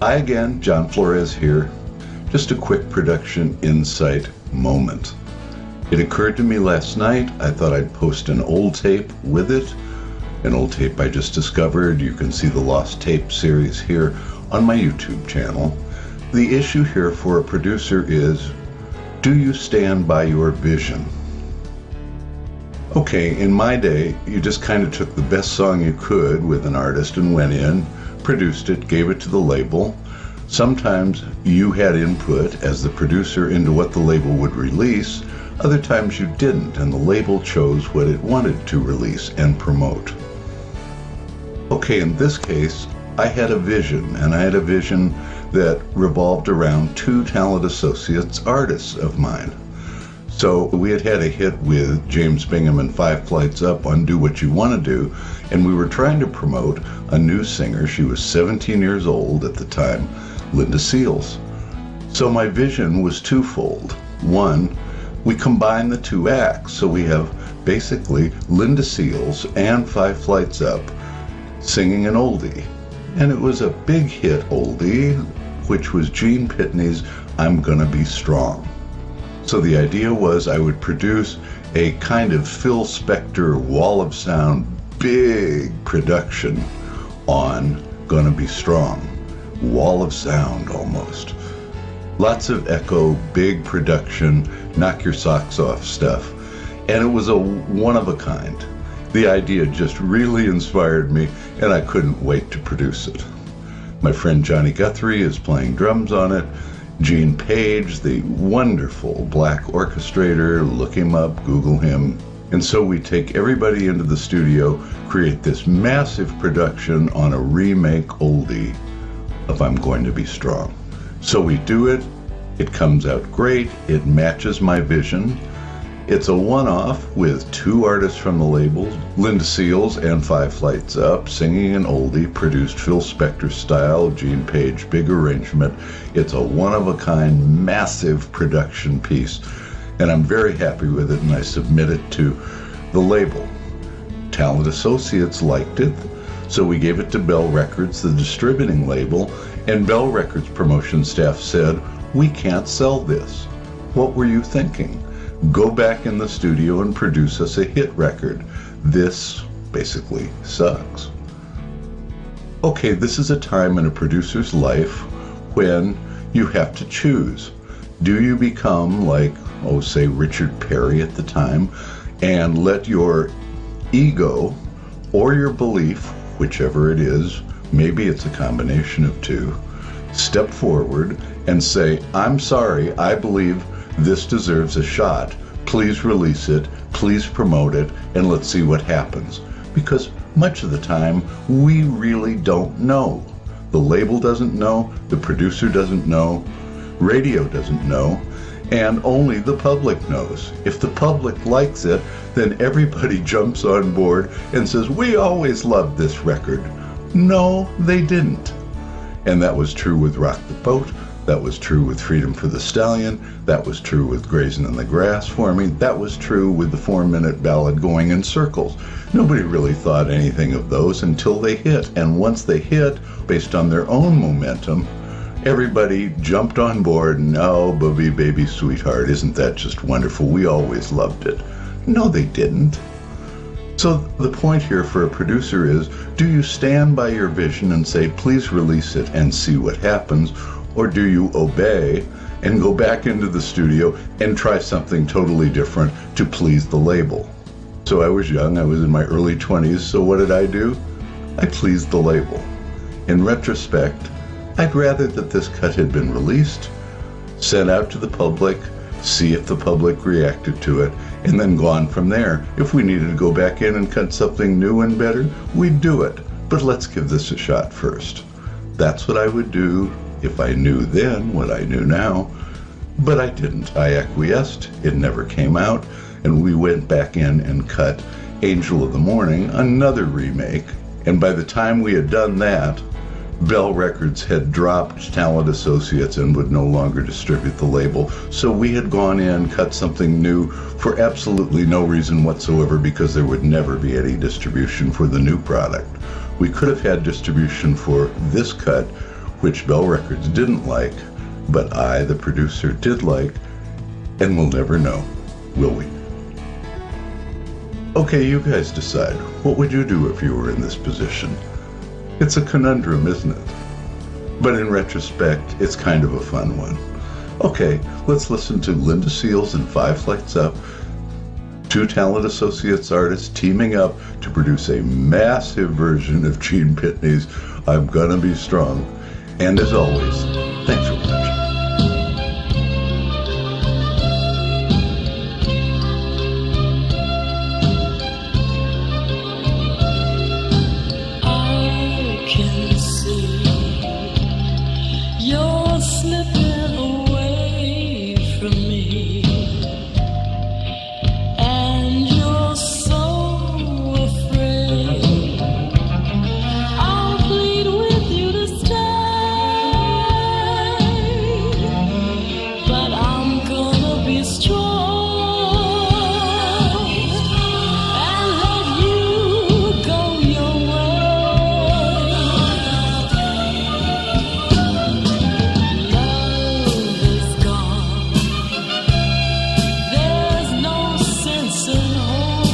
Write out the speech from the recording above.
Hi again, John Florez here. Just a quick production insight moment. It occurred to me last night, I thought I'd post an old tape with it. An old tape I just discovered. You can see the Lost Tape series here on my YouTube channel. The issue here for a producer is, do you stand by your vision? Okay, in my day, you just kind of took the best song you could with an artist and went in, produced it, gave it to the label. Sometimes you had input as the producer into what the label would release. Other times you didn't, and the label chose what it wanted to release and promote. Okay, in this case, I had a vision, and I had a vision that revolved around two talent associates, artists of mine. So we had a hit with James Bingham and 5 Flights Up on Do What You Want to Do, and we were trying to promote a new singer. She was 17 years old at the time, Lynda. So my vision was twofold. One, we combine the two acts, so we have basically Lynda and 5 Flights Up singing an oldie. And it was a big hit oldie, which was Gene Pitney's I'm Gonna Be Strong. So the idea was I would produce a kind of Phil Spector wall of sound, big production on Gonna Be Strong. Wall of sound almost. Lots of echo, big production, knock your socks off stuff. And it was a one of a kind. The idea just really inspired me, and I couldn't wait to produce it. My friend Johnny Guthrie is playing drums on it. Gene Page, the wonderful black orchestrator, look him up, Google him. And so we take everybody into the studio, create this massive production on a remake oldie of I'm Going to Be Strong. So we do it, it comes out great, it matches my vision. It's a one-off with two artists from the label, Lynda and 5 Flights Up, singing an oldie, produced Phil Spector style, Gene Page, big arrangement. It's a one-of-a-kind, massive production piece, and I'm very happy with it, and I submit it to the label. Talent Associates liked it, so we gave it to Bell Records, the distributing label, and Bell Records promotion staff said, "We can't sell this. What were you thinking? Go back in the studio and produce us a hit record. This basically sucks." Okay, this is a time in a producer's life when you have to choose. Do you become like, say Richard Perry at the time, and let your ego or your belief, whichever it is, maybe it's a combination of two, step forward and say, "I'm sorry, I believe this deserves a shot. Please release it, please promote it, and let's see what happens." Because much of the time, we really don't know. The label doesn't know, the producer doesn't know, radio doesn't know, and only the public knows. If the public likes it, then everybody jumps on board and says, "We always loved this record." No, they didn't. And that was true with Rock the Boat. That was true with Freedom for the Stallion. That was true with Grazing in the Grass for me. That was true with the 4-minute ballad Going in Circles. Nobody really thought anything of those until they hit. And once they hit, based on their own momentum, everybody jumped on board. And, "Oh, Booby Baby Sweetheart, isn't that just wonderful? We always loved it." No, they didn't. So the point here for a producer is, do you stand by your vision and say, "Please release it and see what happens," or do you obey and go back into the studio and try something totally different to please the label? So I was young, I was in my early 20s, so what did I do? I pleased the label. In retrospect, I'd rather that this cut had been released, sent out to the public, see if the public reacted to it, and then gone from there. If we needed to go back in and cut something new and better, we'd do it. But let's give this a shot first. That's what I would do if I knew then what I knew now. But I didn't. I acquiesced. It never came out. And we went back in and cut Angel of the Morning, another remake. And by the time we had done that, Bell Records had dropped Talent Associates and would no longer distribute the label. So we had gone in, cut something new for absolutely no reason whatsoever, because there would never be any distribution for the new product. We could have had distribution for this cut, which Bell Records didn't like, but I, the producer, did like, and we'll never know, will we? Okay, you guys decide. What would you do if you were in this position? It's a conundrum, isn't it? But in retrospect, it's kind of a fun one. Okay, let's listen to Lynda Seals and Five Flights Up, two Talent Associates artists teaming up to produce a massive version of Gene Pitney's I'm Gonna Be Strong. And as always, thanks for watching. There's no sense in holding